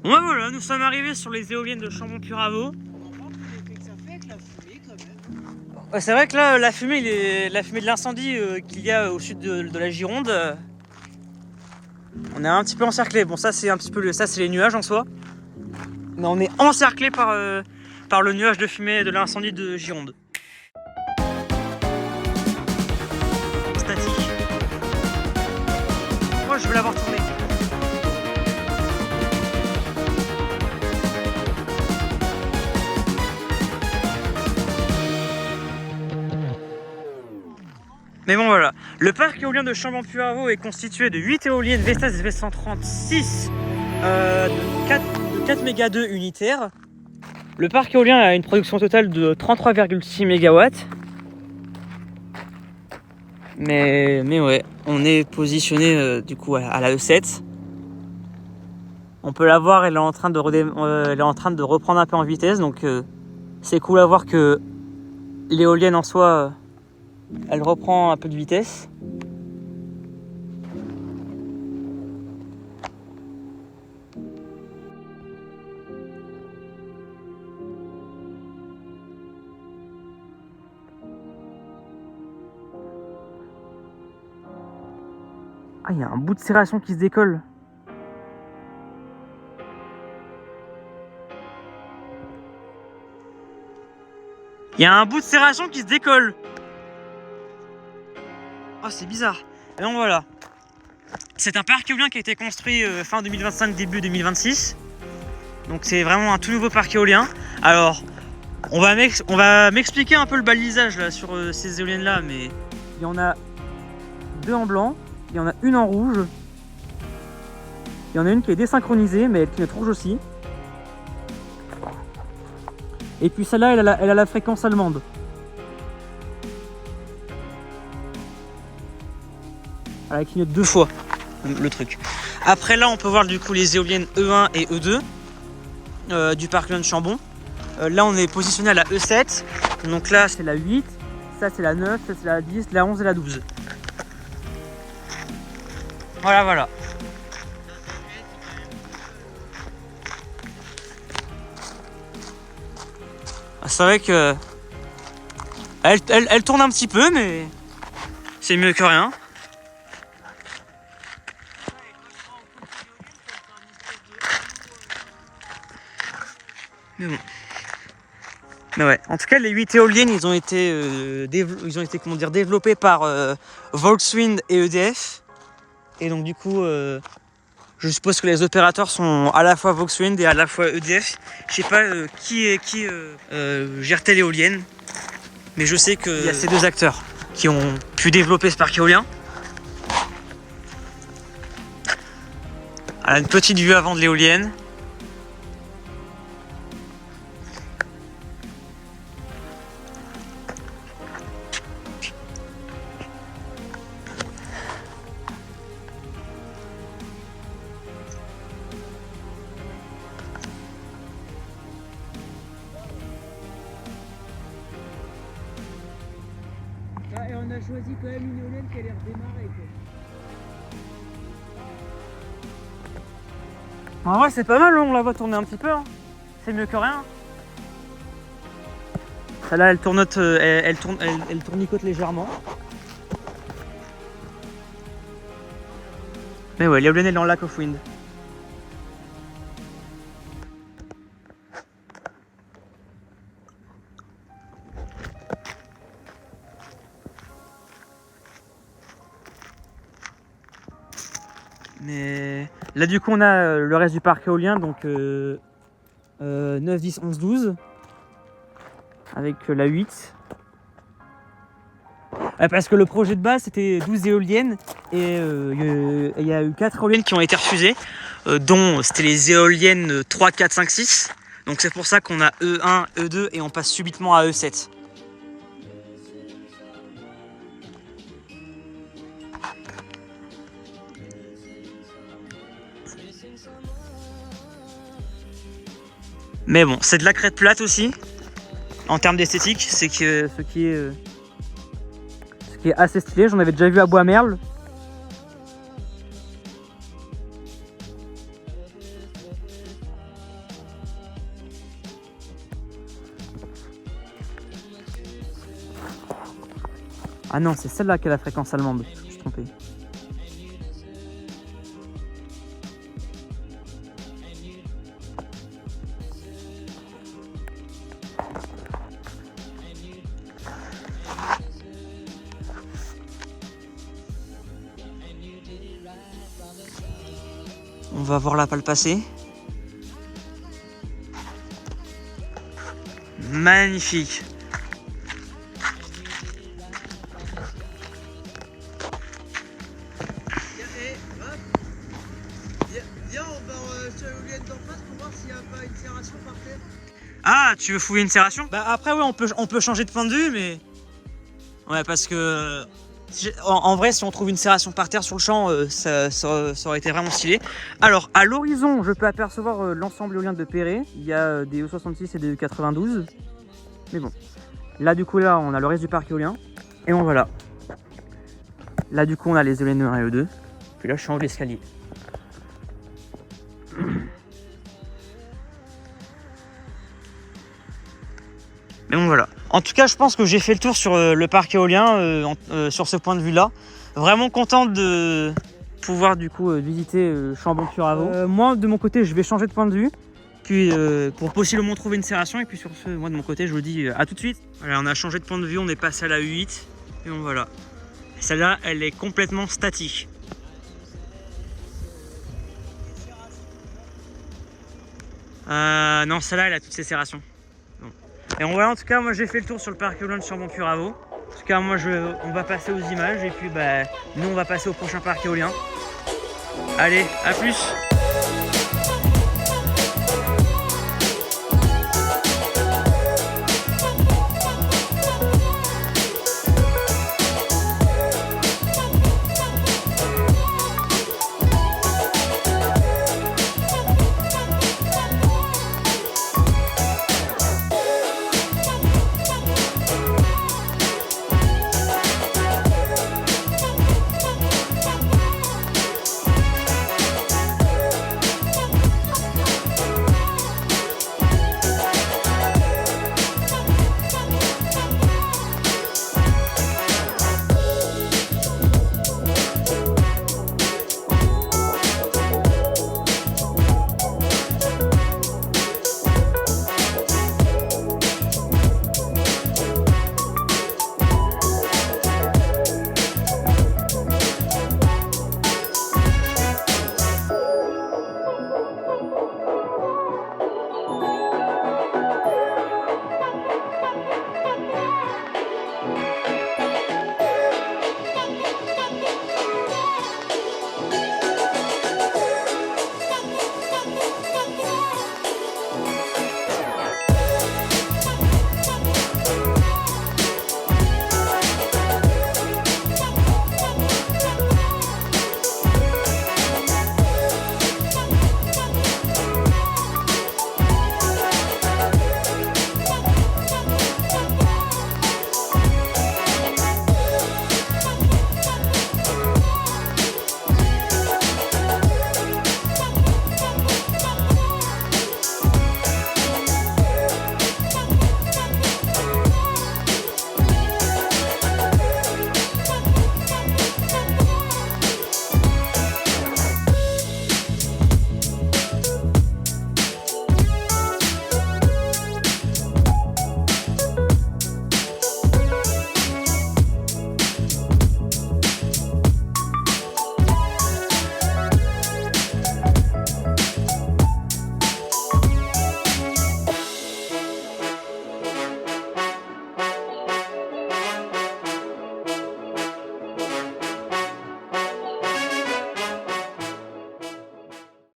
Bon bah voilà, nous sommes arrivés sur les éoliennes de Chambon-Puraveau. Ouais, c'est vrai que là, la fumée de l'incendie qu'il y a au sud de la Gironde, on est un petit peu encerclé. Bon, ça c'est un petit peu ça c'est les nuages en soi, mais on est encerclé par le nuage de fumée de l'incendie de Gironde. Statique. Moi, je veux l'avoir tourné. Mais bon voilà, le parc éolien de Chambon-Puraveau est constitué de 8 éoliennes Vestas SV136 de 4 méga 2 unitaires. Le parc éolien a une production totale de 33,6 MW. Mais ouais, on est positionné du coup à la E7. On peut la voir, elle est en train de reprendre un peu en vitesse, donc c'est cool à voir que l'éolienne en soi, elle reprend un peu de vitesse. Ah, il y a un bout de serration qui se décolle. Il y a un bout de serration qui se décolle. Oh, c'est bizarre. Et donc voilà. C'est un parc éolien qui a été construit fin 2025, début 2026. Donc c'est vraiment un tout nouveau parc éolien. Alors, on va m'expliquer un peu le balisage là, sur ces éoliennes là, mais il y en a deux en blanc, il y en a une en rouge. Il y en a une qui est désynchronisée, mais elle clignote rouge aussi. Et puis celle-là, elle a la fréquence allemande. Elle clignote deux fois le truc. Après là, on peut voir du coup les éoliennes E1 et E2 du parc éolien de Chambon. Là, on est positionné à la E7. Donc là, c'est la 8. Ça, c'est la 9. Ça, c'est la 10, la 11 et la 12. Voilà. C'est vrai que elle tourne un petit peu, mais c'est mieux que rien. Mais bon. Mais ouais. En tout cas, les 8 éoliennes, ils ont été développés par Volkswind et EDF. Et donc du coup, je suppose que les opérateurs sont à la fois Volkswind et à la fois EDF. Je sais pas qui gère telle éolienne, mais je sais qu'il y a ces deux acteurs qui ont pu développer ce parc éolien. Voilà, une petite vue avant de l'éolienne. Et on a choisi quand même une éolienne qui a l'air démarrée. En vrai, c'est pas mal, on la voit tourner un petit peu. Hein. C'est mieux que rien. Celle-là, elle tournicote légèrement. Mais ouais, l'éolienne elle est en lack of wind. Mais là du coup on a le reste du parc éolien, donc 9, 10, 11, 12 avec la 8. Parce que le projet de base c'était 12 éoliennes et il y a eu 4 éoliennes qui ont été refusées, dont c'était les éoliennes 3, 4, 5, 6. Donc c'est pour ça qu'on a E1, E2 et on passe subitement à E7. Mais bon, c'est de la crête plate aussi. En termes d'esthétique, c'est que ce qui est assez stylé. J'en avais déjà vu à Bois-Merle. Ah non, c'est celle-là qui a la fréquence allemande. Je me suis trompé. On va voir la pale passer. Magnifique. Viens, on va sur l'éolienne d'en face pour voir s'il n'y a pas une serration par terre. Ah, tu veux fouiller une serration? Bah après ouais, on peut changer de point de vue, mais ouais, parce que en vrai, si on trouve une serration par terre sur le champ, ça aurait été vraiment stylé. Alors à l'horizon, je peux apercevoir l'ensemble éolien de Perret. Il y a des E66 et des E92. Mais bon, là du coup là, on a le reste du parc éolien et on va là. Là du coup, on a les éoliennes E1 et E2. Puis là, je suis en haut de l'escalier. Mais bon voilà. En tout cas, je pense que j'ai fait le tour sur le parc éolien, sur ce point de vue-là. Vraiment content de pouvoir du coup visiter Chambon-Puraveau. Moi, de mon côté, je vais changer de point de vue. Puis pour possiblement trouver une serration. Et puis sur ce, moi de mon côté, je vous dis à tout de suite. Voilà, on a changé de point de vue, on est passé à la U8. Et bon voilà. Celle-là, elle est complètement statique. Non, celle-là, elle a toutes ses serrations. Bon. Et voilà, en tout cas, moi j'ai fait le tour sur le parc éolien de Chambon-Puraveau. En tout cas, moi on va passer aux images et puis bah, nous on va passer au prochain parc éolien. Allez, à plus!